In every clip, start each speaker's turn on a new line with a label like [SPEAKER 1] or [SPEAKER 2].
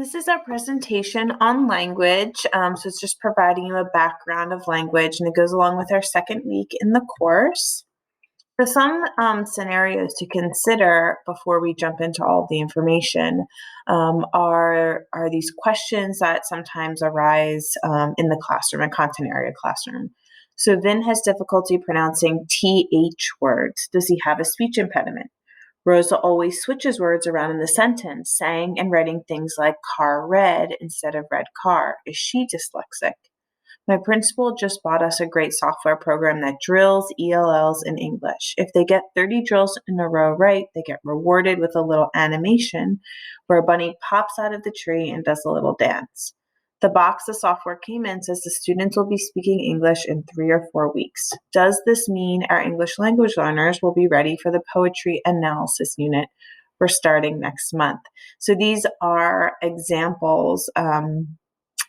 [SPEAKER 1] This is our presentation on language. So it's just providing you a background of language, and it goes along with our second week in the course. For some scenarios to consider before we jump into all of the information are these questions that sometimes arise in the classroom, a content area classroom. So Vin has difficulty pronouncing TH words. Does he have a speech impediment? Rosa always switches words around in the sentence, saying and writing things like car red instead of red car. Is she dyslexic? My principal just bought us a great software program that drills ELLs in English. If they get 30 drills in a row right, they get rewarded with a little animation where a bunny pops out of the tree and does a little dance. The box the software came in says the students will be speaking English in 3 or 4 weeks. Does this mean our English language learners will be ready for the poetry analysis unit we're starting next month? So these are examples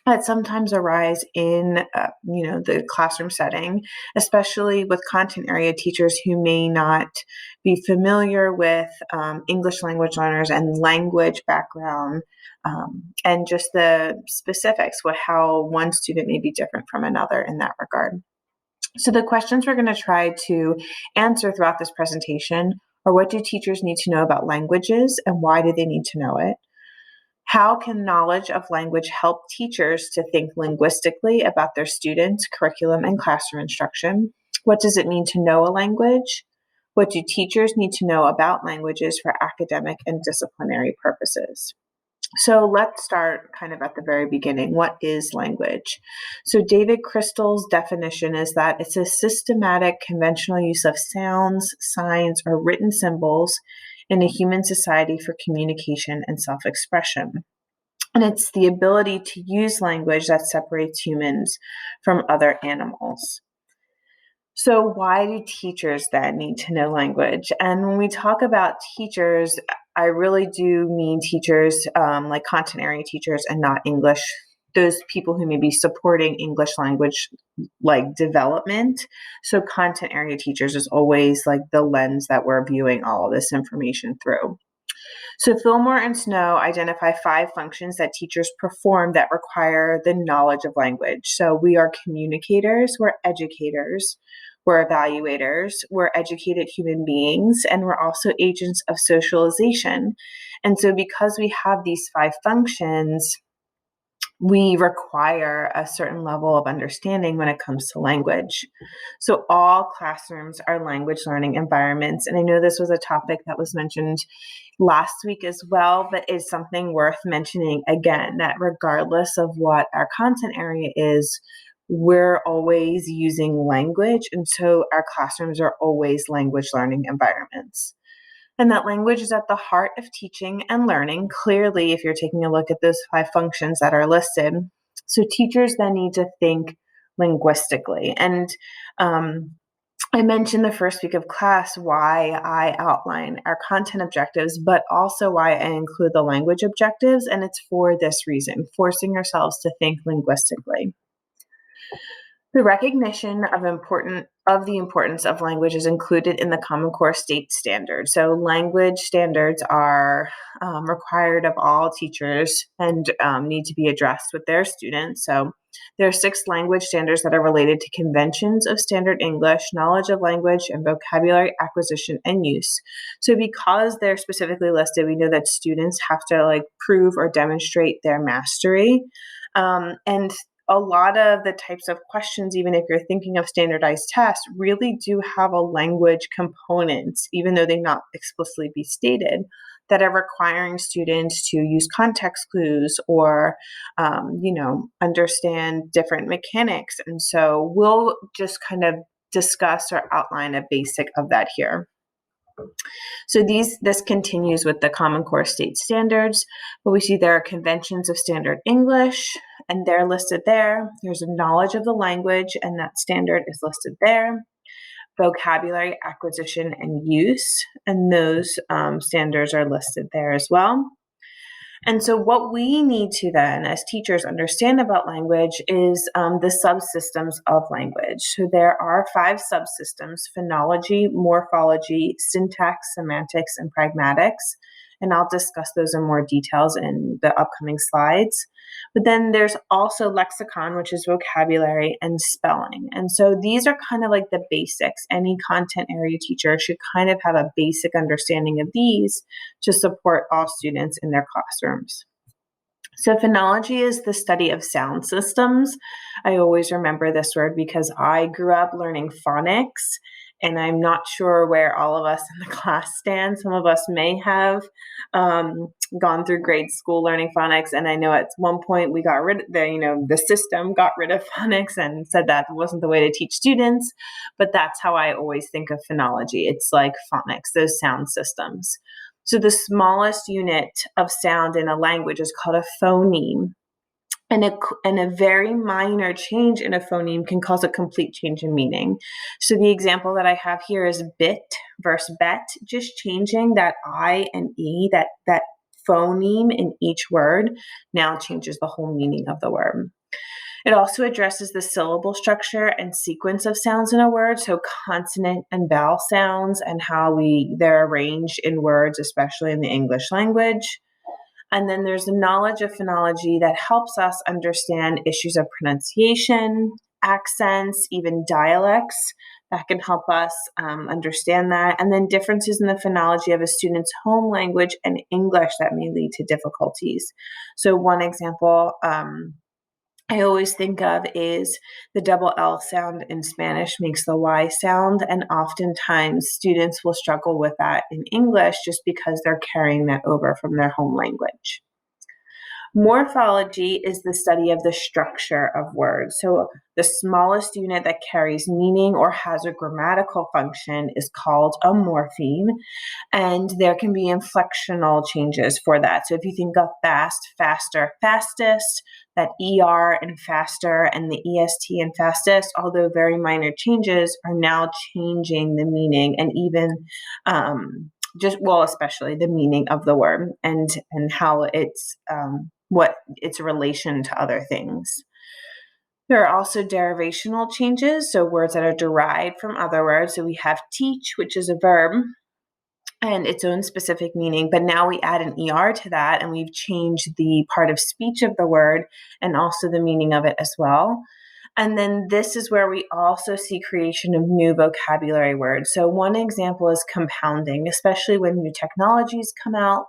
[SPEAKER 1] that sometimes arise in the classroom setting, especially with content area teachers who may not be familiar with English language learners and language background, and just the specifics with how one student may be different from another in that regard. So the questions we're going to try to answer throughout this presentation are: what do teachers need to know about languages and why do they need to know it? How can knowledge of language help teachers to think linguistically about their students, curriculum, and classroom instruction? What does it mean to know a language? What do teachers need to know about languages for academic and disciplinary purposes? So let's start kind of at the very beginning. What is language? So David Crystal's definition is that it's a systematic, conventional use of sounds, signs, or written symbols in a human society for communication and self-expression. And it's the ability to use language that separates humans from other animals. So why do teachers then need to know language? And when we talk about teachers, I really do mean teachers like content area teachers and not English, those people who may be supporting English language like development. So content area teachers is always like the lens that we're viewing all of this information through. So Fillmore and Snow identify 5 functions that teachers perform that require the knowledge of language. So we are communicators, we're educators, we're evaluators, we're educated human beings, and we're also agents of socialization. And so because we have these 5 functions, we require a certain level of understanding when it comes to language. So all classrooms are language learning environments. And I know this was a topic that was mentioned last week as well, but it's something worth mentioning again, that regardless of what our content area is, we're always using language. And so our classrooms are always language learning environments. And that language is at the heart of teaching and learning. Clearly, if you're taking a look at those 5 functions that are listed. So teachers then need to think linguistically. And I mentioned the first week of class why I outline our content objectives, but also why I include the language objectives. And it's for this reason, forcing ourselves to think linguistically. The recognition of the importance of language is included in the Common Core State Standards. So language standards are required of all teachers and need to be addressed with their students. So there are 6 language standards that are related to conventions of standard English, knowledge of language, and vocabulary acquisition and use. So because they're specifically listed, we know that students have to prove or demonstrate their mastery. And a lot of the types of questions, even if you're thinking of standardized tests, really do have a language component, even though they not explicitly be stated, that are requiring students to use context clues or, understand different mechanics. And so we'll just kind of discuss or outline a basic of that here. So this continues with the Common Core State Standards, but we see there are conventions of standard English, and they're listed there. There's a knowledge of the language, and that standard is listed there. Vocabulary acquisition and use, and those standards are listed there as well. And so what we need to then, as teachers, understand about language is the subsystems of language. So there are 5 subsystems: phonology, morphology, syntax, semantics, and pragmatics. and I'll discuss those in more details in the upcoming slides. But then there's also lexicon, which is vocabulary, and spelling. And so these are kind of like the basics. Any content area teacher should kind of have a basic understanding of these to support all students in their classrooms. So phonology is the study of sound systems. I always remember this word because I grew up learning phonics, and I'm not sure where all of us in the class stand. Some of us may have gone through grade school learning phonics, and I know at one point we got rid of the system got rid of phonics and said that wasn't the way to teach students, but that's how I always think of phonology. It's like phonics, those sound systems. So the smallest unit of sound in a language is called a phoneme. And a very minor change in a phoneme can cause a complete change in meaning. So the example that I have here is bit versus bet, just changing that I and E, that phoneme in each word now changes the whole meaning of the word. It also addresses the syllable structure and sequence of sounds in a word, so consonant and vowel sounds and how they're arranged in words, especially in the English language. And then there's the knowledge of phonology that helps us understand issues of pronunciation, accents, even dialects that can help us understand that. And then differences in the phonology of a student's home language and English that may lead to difficulties. So one example I always think of is the double L sound in Spanish makes the Y sound, and oftentimes students will struggle with that in English just because they're carrying that over from their home language. Morphology is the study of the structure of words. So the smallest unit that carries meaning or has a grammatical function is called a morpheme, and there can be inflectional changes for that. So if you think of fast, faster, fastest, that ER and faster and the EST and fastest, although very minor changes, are now changing the meaning and even especially the meaning of the word and how it's what its relation to other things. There are also derivational changes, so words that are derived from other words. So we have teach, which is a verb and its own specific meaning, but now we add an ER to that and we've changed the part of speech of the word and also the meaning of it as well. And then this is where we also see creation of new vocabulary words. So one example is compounding, especially when new technologies come out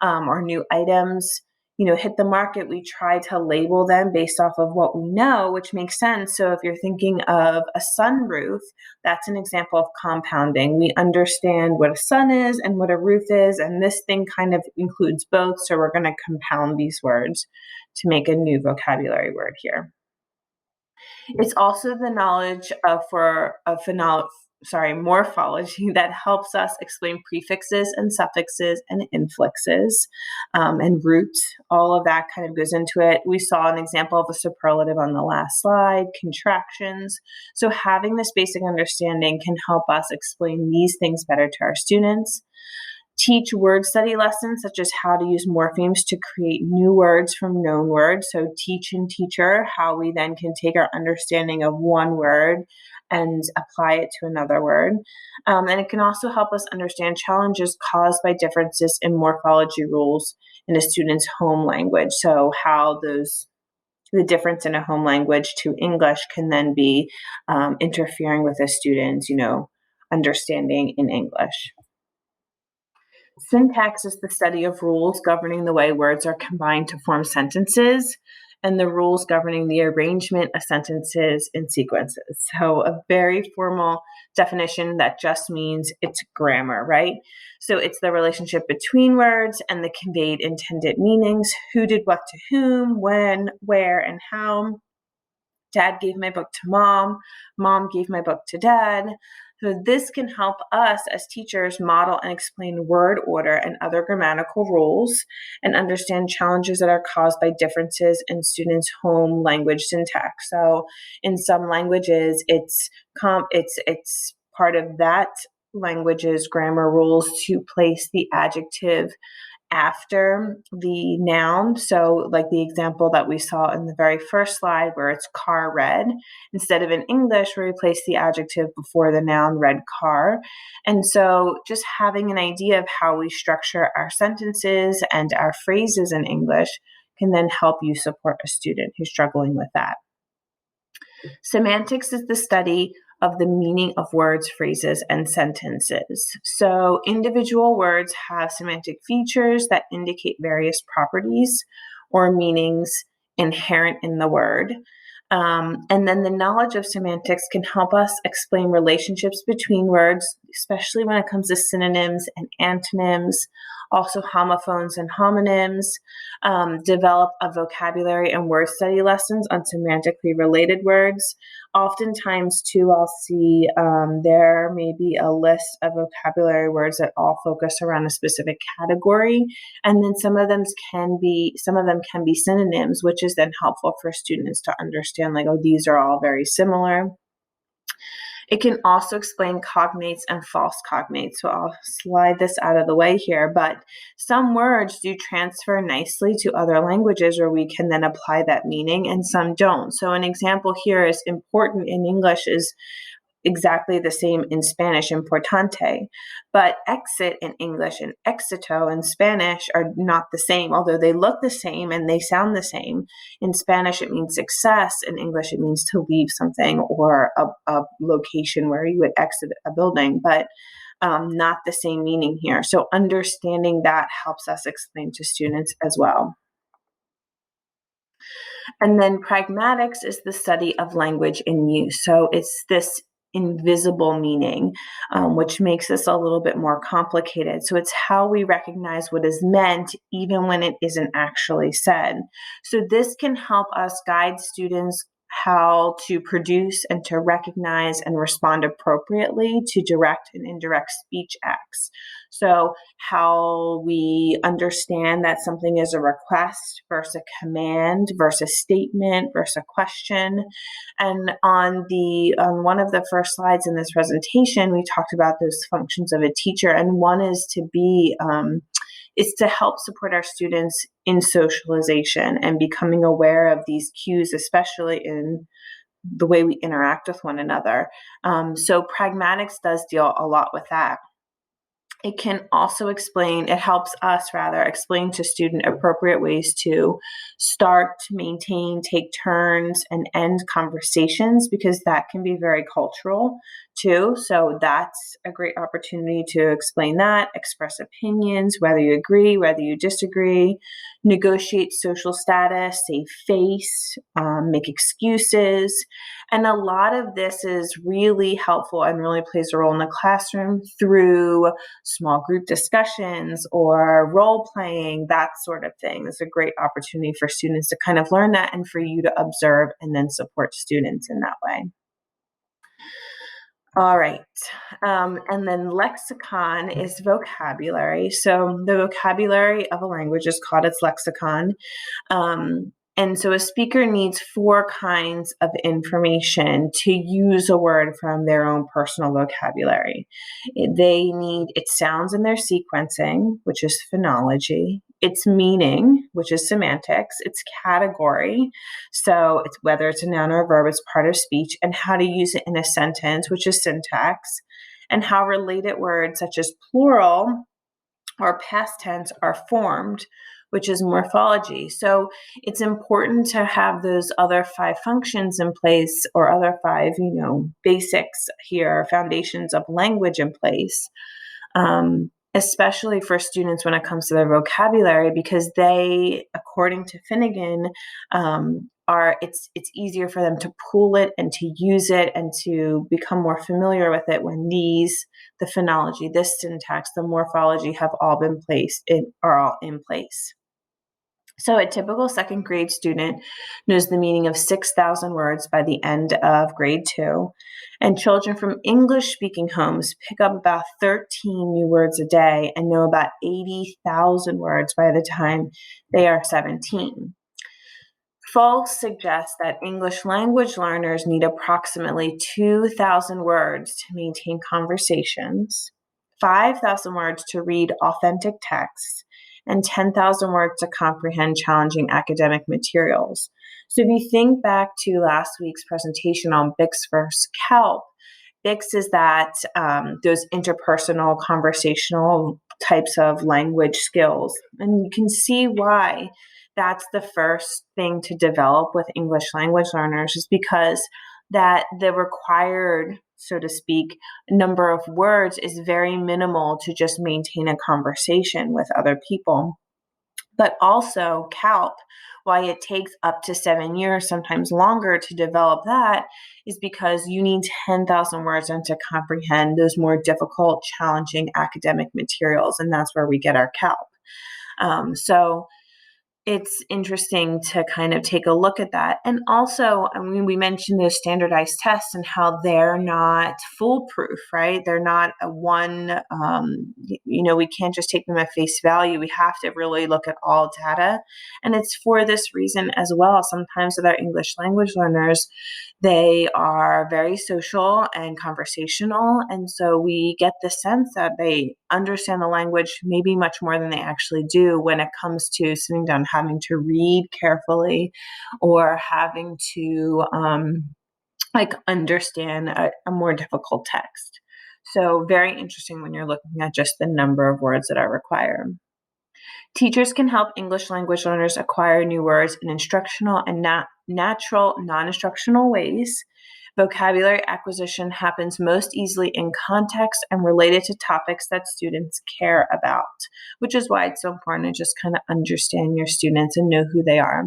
[SPEAKER 1] or new items hit the market. We try to label them based off of what we know, which makes sense. So if you're thinking of a sunroof, that's an example of compounding. We understand what a sun is and what a roof is, and this thing kind of includes both. So we're going to compound these words to make a new vocabulary word here. It's also the knowledge of morphology that helps us explain prefixes and suffixes and inflexes and roots. All of that kind of goes into it. We saw an example of a superlative on the last slide, contractions. So having this basic understanding can help us explain these things better to our students. Teach word study lessons such as how to use morphemes to create new words from known words. So teach and teacher, how we then can take our understanding of one word and apply it to another word. And it can also help us understand challenges caused by differences in morphology rules in a student's home language. So how the difference in a home language to English can then be interfering with a student's, understanding in English. Syntax is the study of rules governing the way words are combined to form sentences, and the rules governing the arrangement of sentences in sequences. So a very formal definition that just means it's grammar, right? So it's the relationship between words and the conveyed intended meanings. Who did what to whom, when, where, and how. Dad gave my book to mom. Mom gave my book to dad. So this can help us as teachers model and explain word order and other grammatical rules and understand challenges that are caused by differences in students' home language syntax. So in some languages, it's part of that language's grammar rules to place the adjective after the noun. So like the example that we saw in the very first slide where it's car red, instead of in English, we replace the adjective before the noun red car. And so just having an idea of how we structure our sentences and our phrases in English can then help you support a student who's struggling with that. Semantics is the study of the meaning of words, phrases, and sentences. So individual words have semantic features that indicate various properties or meanings inherent in the word. And then the knowledge of semantics can help us explain relationships between words, especially when it comes to synonyms and antonyms, also homophones and homonyms, develop a vocabulary and word study lessons on semantically related words. Oftentimes, too, I'll see there may be a list of vocabulary words that all focus around a specific category, and then some of them can be synonyms, which is then helpful for students to understand, like, oh, these are all very similar. It can also explain cognates and false cognates. So I'll slide this out of the way here, but some words do transfer nicely to other languages where we can then apply that meaning, and some don't. So an example here is important in English is exactly the same in Spanish, importante, but exit in English and éxito in Spanish are not the same, although they look the same and they sound the same. In Spanish, it means success. In English, it means to leave something or a location where you would exit a building, but not the same meaning here. So understanding that helps us explain to students as well. And then pragmatics is the study of language in use. So it's this invisible meaning, which makes this a little bit more complicated. So it's how we recognize what is meant even when it isn't actually said. So this can help us guide students how to produce and to recognize and respond appropriately to direct and indirect speech acts. So how we understand that something is a request versus a command versus statement versus a question. And on one of the first slides in this presentation, we talked about those functions of a teacher, and one is to help support our students in socialization and becoming aware of these cues, especially in the way we interact with one another. So pragmatics does deal a lot with that. It helps us explain to student appropriate ways to start, maintain, take turns, and end conversations, because that can be very cultural too. So that's a great opportunity to explain that, express opinions, whether you agree, whether you disagree, negotiate social status, save face, make excuses. And a lot of this is really helpful and really plays a role in the classroom through small group discussions or role playing, that sort of thing. It's a great opportunity for students to kind of learn that and for you to observe and then support students in that way. All right. And then lexicon is vocabulary. So the vocabulary of a language is called its lexicon. And so a speaker needs 4 kinds of information to use a word from their own personal vocabulary. They need its sounds and their sequencing, which is phonology, its meaning, which is semantics, its category, so it's whether it's a noun or a verb, it's part of speech, and how to use it in a sentence, which is syntax, and how related words such as plural or past tense are formed, which is morphology. So it's important to have those other 5 functions in place, or other 5, basics here, foundations of language in place, especially for students when it comes to their vocabulary, because they, according to Finnegan, it's easier for them to pull it and to use it and to become more familiar with it when the phonology, this syntax, the morphology are all in place. So a typical second grade student knows the meaning of 6,000 words by the end of grade 2. And children from English-speaking homes pick up about 13 new words a day and know about 80,000 words by the time they are 17. Falk suggests that English language learners need approximately 2,000 words to maintain conversations, 5,000 words to read authentic texts, and 10,000 words to comprehend challenging academic materials. So if you think back to last week's presentation on BICS versus CALP, BICS is that those interpersonal, conversational types of language skills. And you can see why that's the first thing to develop with English language learners, is because that the required, so to speak, number of words is very minimal to just maintain a conversation with other people. But also CALP, why it takes up to 7 years, sometimes longer, to develop that, is because you need 10,000 words and to comprehend those more difficult, challenging academic materials, and that's where we get our CALP. So it's interesting to kind of take a look at that. And also, I mean, we mentioned those standardized tests and how they're not foolproof, right? They're not a one, we can't just take them at face value. We have to really look at all data. And it's for this reason as well. Sometimes with our English language learners, they are very social and conversational. And so we get the sense that they understand the language maybe much more than they actually do when it comes to sitting down, having to read carefully, or having to understand a more difficult text. So very interesting when you're looking at just the number of words that are required. Teachers can help English language learners acquire new words in instructional and natural, non-instructional ways. Vocabulary acquisition happens most easily in context and related to topics that students care about, which is why it's so important to just kind of understand your students and know who they are.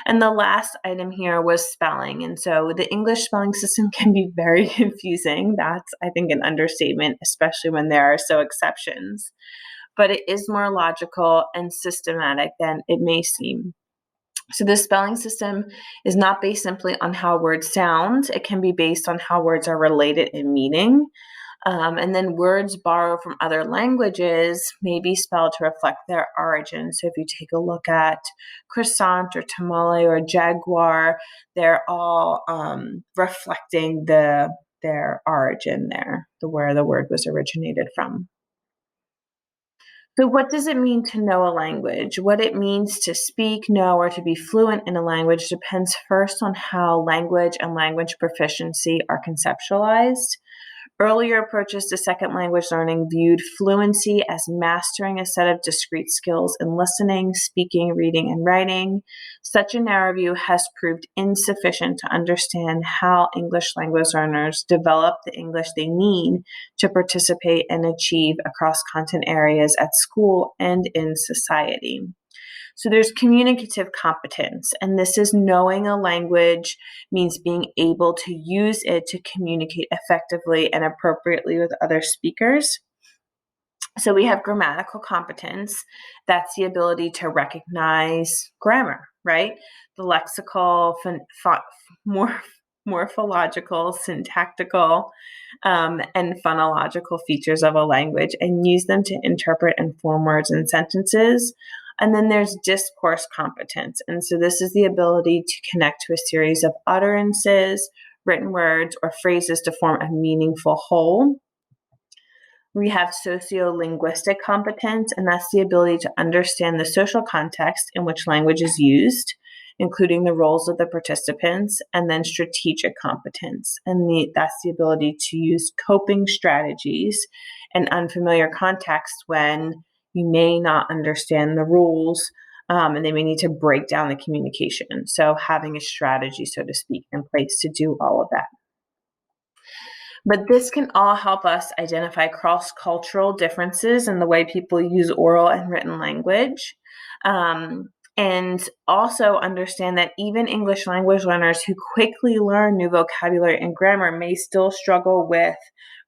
[SPEAKER 1] And the last item here was spelling. And so the English spelling system can be very confusing. That's, I think, an understatement, especially when there are so exceptions. But it is more logical and systematic than it may seem. So the spelling system is not based simply on how words sound. It can be based on how words are related in meaning. And then words borrowed from other languages may be spelled to reflect their origin. So if you take a look at croissant or tamale or jaguar, they're all reflecting their origin there, where the word was originated from. So what does it mean to know a language? What it means to speak, know, or to be fluent in a language depends first on how language and language proficiency are conceptualized. Earlier approaches to second language learning viewed fluency as mastering a set of discrete skills in listening, speaking, reading, and writing. Such a narrow view has proved insufficient to understand how English language learners develop the English they need to participate and achieve across content areas at school and in society. So there's communicative competence, and this is knowing a language means being able to use it to communicate effectively and appropriately with other speakers. So we have grammatical competence. That's the ability to recognize grammar, right? The lexical, morphological, syntactical, and phonological features of a language, and use them to interpret and form words and sentences. And then there's discourse competence. And so this is the ability to connect to a series of utterances, written words, or phrases to form a meaningful whole. We have sociolinguistic competence, and that's the ability to understand the social context in which language is used, including the roles of the participants. And then strategic competence, and that's the ability to use coping strategies in unfamiliar contexts when you may not understand the rules, and they may need to break down the communication. So having a strategy, so to speak, in place to do all of that. But this can all help us identify cross-cultural differences in the way people use oral and written language. And also understand that even English language learners who quickly learn new vocabulary and grammar may still struggle with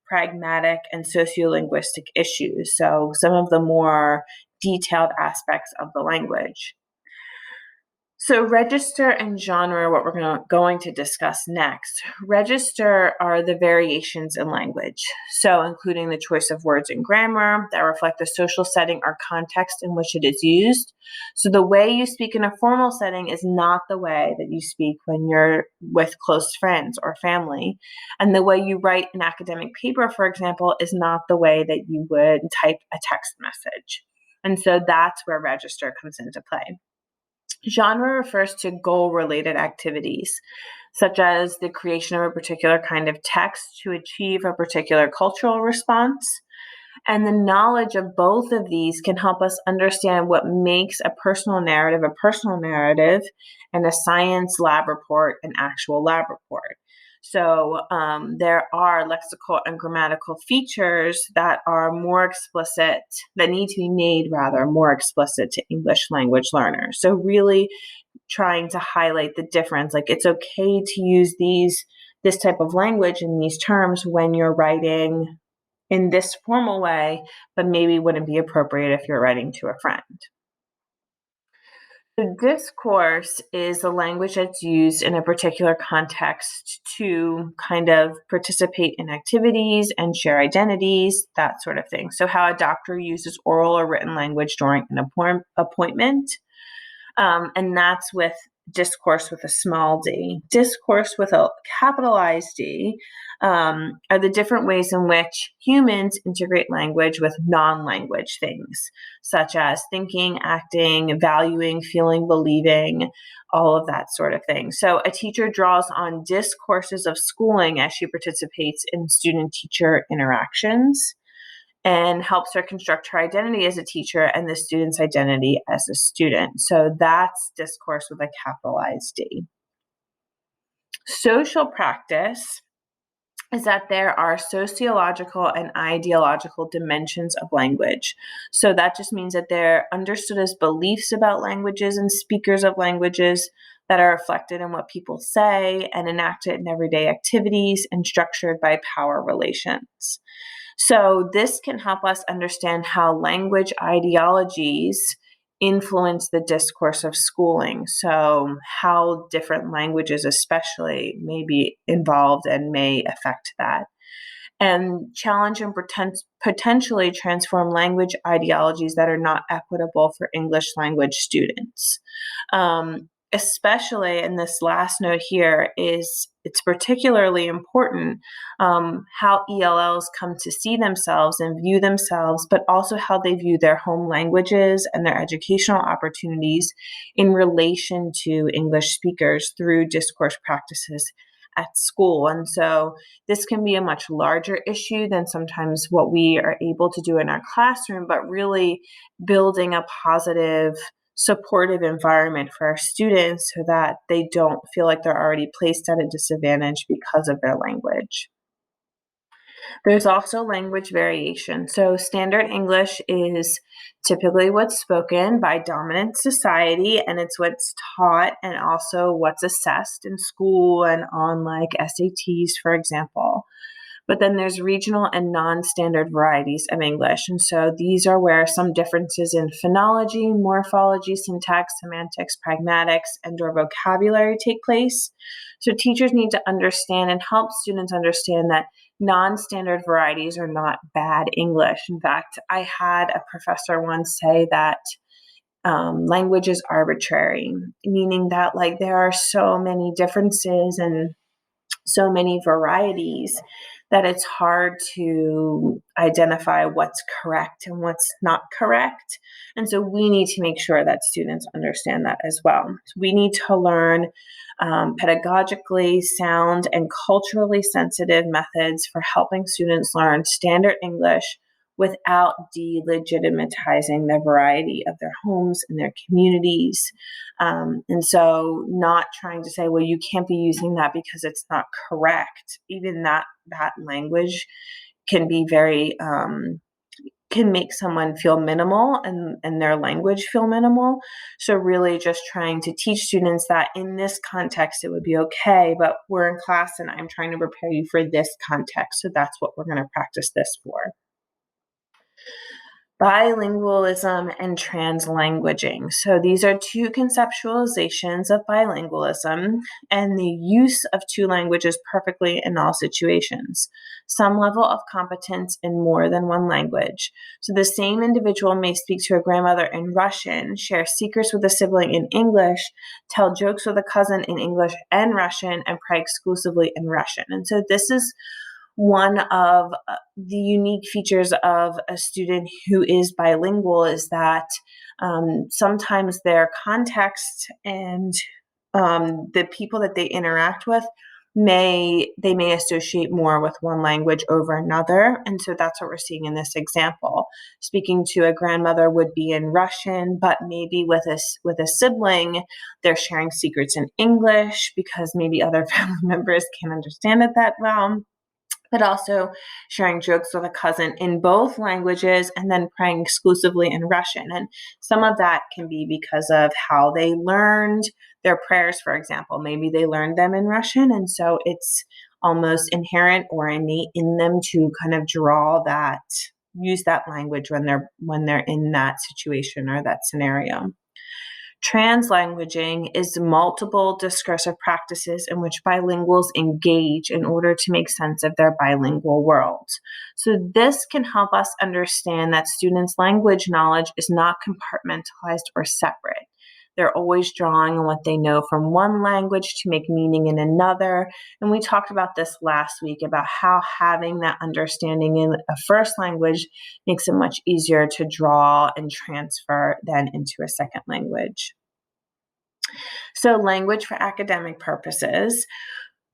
[SPEAKER 1] pragmatic and sociolinguistic issues. So some of the more detailed aspects of the language. So register and genre are what we're going to discuss next. Register are the variations in language, so including the choice of words and grammar that reflect the social setting or context in which it is used. So the way you speak in a formal setting is not the way that you speak when you're with close friends or family. And the way you write an academic paper, for example, is not the way that you would type a text message. And so that's where register comes into play. Genre refers to goal-related activities, such as the creation of a particular kind of text to achieve a particular cultural response. And the knowledge of both of these can help us understand what makes a personal narrative, and a science lab report an actual lab report. So there are lexical and grammatical features that are more explicit, that need to be made rather more explicit to English language learners. So really trying to highlight the difference. Like, it's okay to use this type of language and these terms when you're writing in this formal way, but maybe wouldn't be appropriate if you're writing to a friend. The discourse is the language that's used in a particular context to kind of participate in activities and share identities, that sort of thing. So how a doctor uses oral or written language during an appointment, and that's with discourse with a small d. Discourse with a capitalized D are the different ways in which humans integrate language with non-language things, such as thinking, acting, valuing, feeling, believing, all of that sort of thing. So a teacher draws on discourses of schooling as she participates in student-teacher interactions, and helps her construct her identity as a teacher and the student's identity as a student. So that's discourse with a capitalized D. Social practice is that there are sociological and ideological dimensions of language. So that just means that they're understood as beliefs about languages and speakers of languages that are reflected in what people say and enacted in everyday activities and structured by power relations. So this can help us understand how language ideologies influence the discourse of schooling. So how different languages especially may be involved and may affect that. And challenge and potentially transform language ideologies that are not equitable for English language students. Especially in this last note here is it's particularly important how ELLs come to see themselves and view themselves, but also how they view their home languages and their educational opportunities in relation to English speakers through discourse practices at school. And so this can be a much larger issue than sometimes what we are able to do in our classroom, but really building a positive, supportive environment for our students so that they don't feel like they're already placed at a disadvantage because of their language. There's also language variation. So standard English is typically what's spoken by dominant society, and it's what's taught and also what's assessed in school and on like SATs, for example. But then there's regional and non-standard varieties of English. And so these are where some differences in phonology, morphology, syntax, semantics, pragmatics, and or vocabulary take place. So teachers need to understand and help students understand that non-standard varieties are not bad English. In fact, I had a professor once say that language is arbitrary, meaning that like there are so many differences and so many varieties that it's hard to identify what's correct and what's not correct. And so we need to make sure that students understand that as well. So we need to learn pedagogically sound and culturally sensitive methods for helping students learn standard English without delegitimatizing the variety of their homes and their communities. And so not trying to say, well, you can't be using that because it's not correct. Even that language can be very, can make someone feel minimal and their language feel minimal. So really just trying to teach students that in this context, it would be okay, but we're in class and I'm trying to prepare you for this context. So that's what we're going to practice this for. Bilingualism and translanguaging. So these are two conceptualizations of bilingualism and the use of two languages perfectly in all situations. Some level of competence in more than one language. So the same individual may speak to a grandmother in Russian, share secrets with a sibling in English, tell jokes with a cousin in English and Russian, and pray exclusively in Russian. And so this is one of the unique features of a student who is bilingual is that sometimes their context and the people that they interact with may associate more with one language over another. And so that's what we're seeing in this example. Speaking to a grandmother would be in Russian, but maybe with a sibling, they're sharing secrets in English because maybe other family members can't understand it that well. But also sharing jokes with a cousin in both languages and then praying exclusively in Russian. And some of that can be because of how they learned their prayers, for example. Maybe they learned them in Russian, and so it's almost inherent or innate in them to kind of use that language when they're in that situation or that scenario. Translanguaging is multiple discursive practices in which bilinguals engage in order to make sense of their bilingual world. So this can help us understand that students' language knowledge is not compartmentalized or separate. They're always drawing on what they know from one language to make meaning in another. And we talked about this last week about how having that understanding in a first language makes it much easier to draw and transfer than into a second language. So language for academic purposes.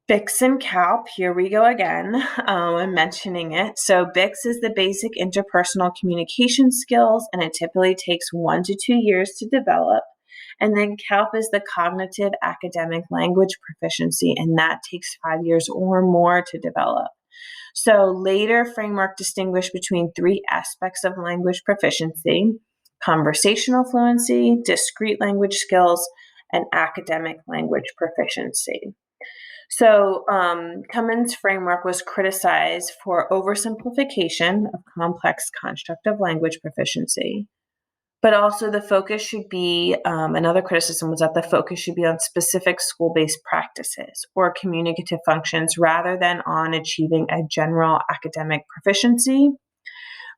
[SPEAKER 1] BICS and CALP, here we go again. I'm mentioning it. So BICS is the basic interpersonal communication skills, and it typically takes 1 to 2 years to develop. And then CALP is the cognitive academic language proficiency, and that takes 5 years or more to develop. So later framework distinguished between 3 aspects of language proficiency: conversational fluency, discrete language skills, and academic language proficiency. So Cummins' framework was criticized for oversimplification of complex constructive language proficiency. But also the focus should be, another criticism was that the focus should be on specific school-based practices or communicative functions rather than on achieving a general academic proficiency.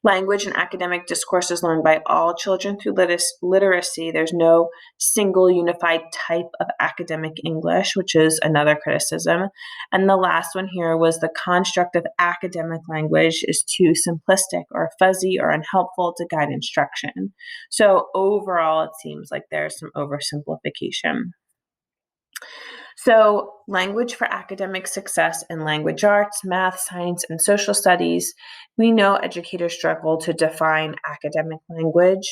[SPEAKER 1] Language and academic discourse is learned by all children through literacy. There's no single unified type of academic English, which is another criticism. And the last one here was the construct of academic language is too simplistic or fuzzy or unhelpful to guide instruction. So overall, it seems like there's some oversimplification. So language for academic success in language arts, math, science, and social studies. We know educators struggle to define academic language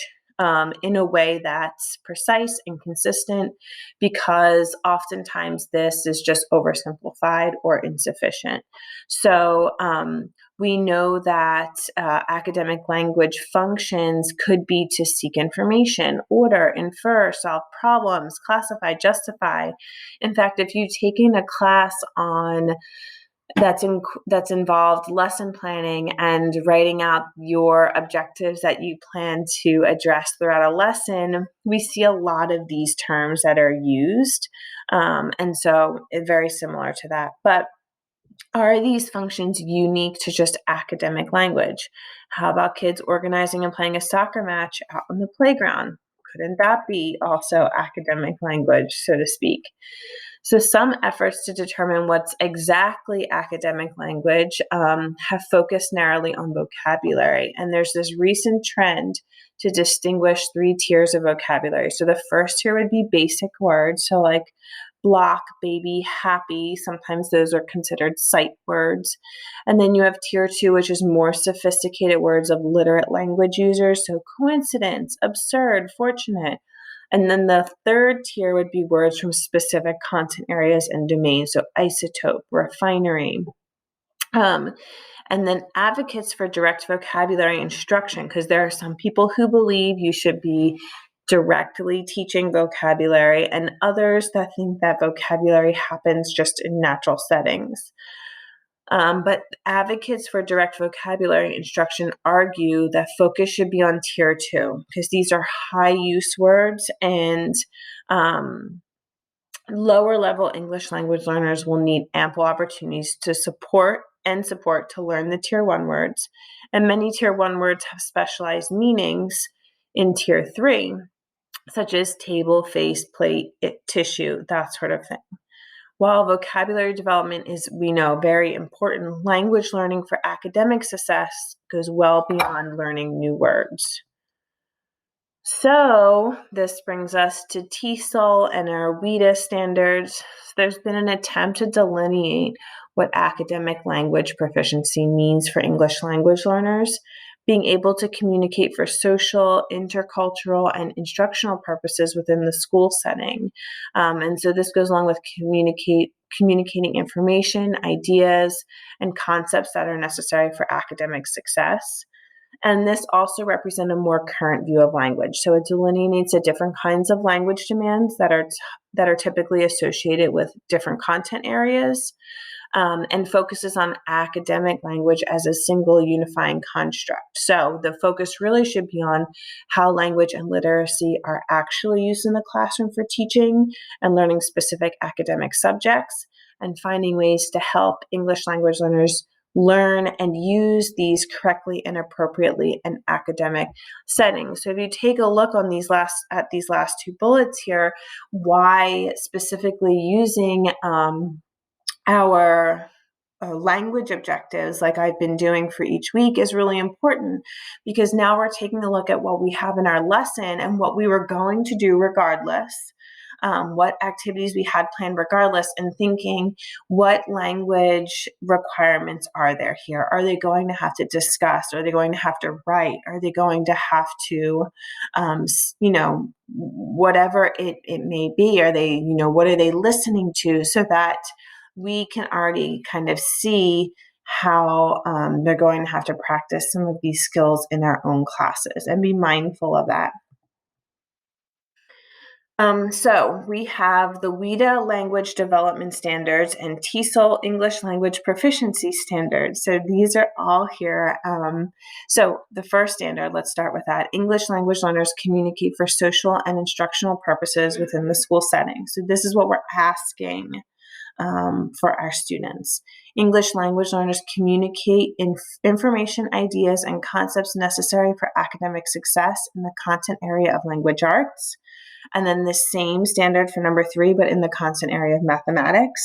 [SPEAKER 1] in a way that's precise and consistent because oftentimes this is just oversimplified or insufficient. So we know that academic language functions could be to seek information, order, infer, solve problems, classify, justify. In fact, if you've taken a class on that's involved lesson planning and writing out your objectives that you plan to address throughout a lesson, we see a lot of these terms that are used. And so it's very similar to that. But are these functions unique to just academic language? How about kids organizing and playing a soccer match out on the playground? Couldn't that be also academic language, so to speak? So some efforts to determine what's exactly academic language have focused narrowly on vocabulary. And there's this recent trend to distinguish 3 tiers of vocabulary. So the first tier would be basic words. So like block, baby, happy. Sometimes those are considered sight words. And then you have tier 2, which is more sophisticated words of literate language users. So coincidence, absurd, fortunate. And then the third tier would be words from specific content areas and domains, so isotope, refinery. And then advocates for direct vocabulary instruction, because there are some people who believe you should be directly teaching vocabulary, and others that think that vocabulary happens just in natural settings. But advocates for direct vocabulary instruction argue that focus should be on tier 2 because these are high use words, and lower level English language learners will need ample opportunities to support to learn the tier 1 words. And many tier 1 words have specialized meanings in tier 3, such as table, face, plate, tissue, that sort of thing. While vocabulary development is, we know, very important, language learning for academic success goes well beyond learning new words. So this brings us to TESOL and our WIDA standards. There's been an attempt to delineate what academic language proficiency means for English language learners, being able to communicate for social, intercultural, and instructional purposes within the school setting. And so this goes along with communicating information, ideas, and concepts that are necessary for academic success. And this also represents a more current view of language. So it delineates the different kinds of language demands that are typically associated with different content areas, and focuses on academic language as a single unifying construct. So the focus really should be on how language and literacy are actually used in the classroom for teaching and learning specific academic subjects, and finding ways to help English language learners learn and use these correctly and appropriately in academic settings. So if you take a look on these last two bullets here, why specifically using our language objectives, like I've been doing for each week, is really important, because now we're taking a look at what we have in our lesson and what we were going to do regardless, what activities we had planned regardless, and thinking, what language requirements are there here? Are they going to have to discuss? Are they going to have to write? Are they going to have to, whatever it may be? Are they, what are they listening to? So that we can already kind of see how they're going to have to practice some of these skills in our own classes and be mindful of that. So we have the WIDA language development standards and TESOL English language proficiency standards. So these are all here. So the first standard, let's start with that. English language learners communicate for social and instructional purposes within the school setting. So this is what we're asking for our students. English language learners communicate information, ideas, and concepts necessary for academic success in the content area of language arts. And then the same standard for number 3, but in the content area of mathematics.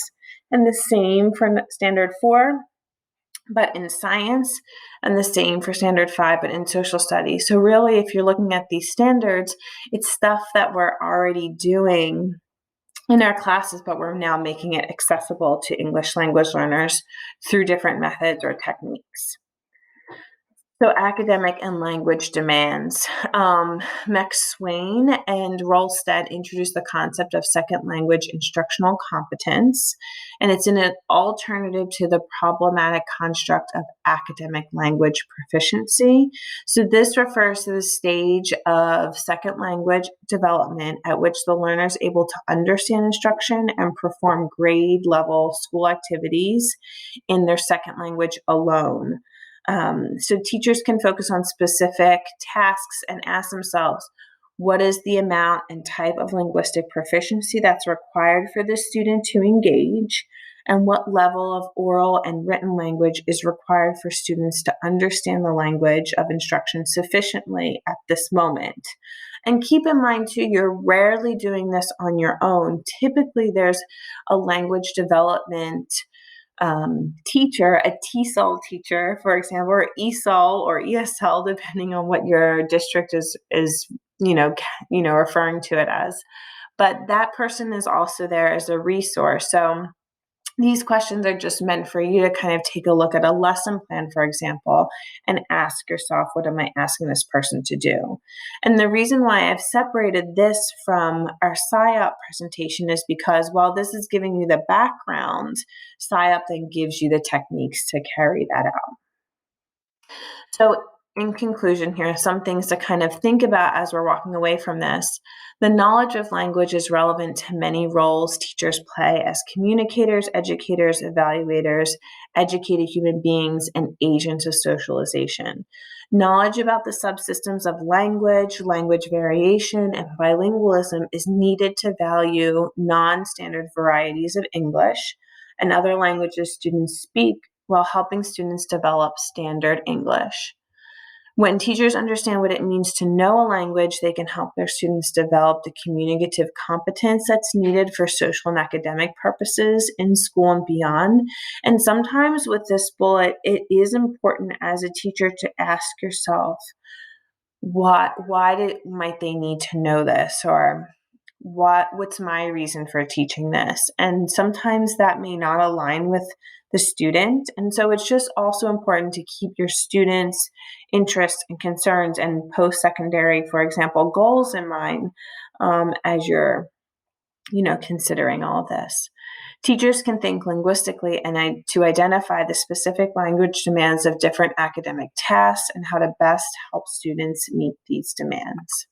[SPEAKER 1] And the same for standard 4, but in science. And the same for standard 5, but in social studies. So really, if you're looking at these standards, it's stuff that we're already doing in our classes, but we're now making it accessible to English language learners through different methods or techniques. So academic and language demands. McSwain and Rolstead introduced the concept of second language instructional competence, and it's an alternative to the problematic construct of academic language proficiency. So this refers to the stage of second language development at which the learner is able to understand instruction and perform grade level school activities in their second language alone. So teachers can focus on specific tasks and ask themselves, what is the amount and type of linguistic proficiency that's required for the student to engage? And what level of oral and written language is required for students to understand the language of instruction sufficiently at this moment? And keep in mind, too, you're rarely doing this on your own. Typically, there's a language development teacher, a TESOL teacher, for example, or ESOL or ESL, depending on what your district is referring to it as. But that person is also there as a resource. So these questions are just meant for you to kind of take a look at a lesson plan, for example, and ask yourself, what am I asking this person to do? And the reason why I've separated this from our SIOP presentation is because while this is giving you the background, SIOP then gives you the techniques to carry that out. So in conclusion here, some things to kind of think about as we're walking away from this. The knowledge of language is relevant to many roles teachers play as communicators, educators, evaluators, educated human beings, and agents of socialization. Knowledge about the subsystems of language, language variation, and bilingualism is needed to value non-standard varieties of English and other languages students speak while helping students develop standard English. When teachers understand what it means to know a language, they can help their students develop the communicative competence that's needed for social and academic purposes in school and beyond. And sometimes with this bullet, it is important as a teacher to ask yourself, might they need to know this, or what's my reason for teaching this? And sometimes that may not align with the student, and so it's just also important to keep your students' interests and concerns and post-secondary, for example, goals in mind, as you're considering all of this. Teachers can think linguistically and to identify the specific language demands of different academic tasks and how to best help students meet these demands.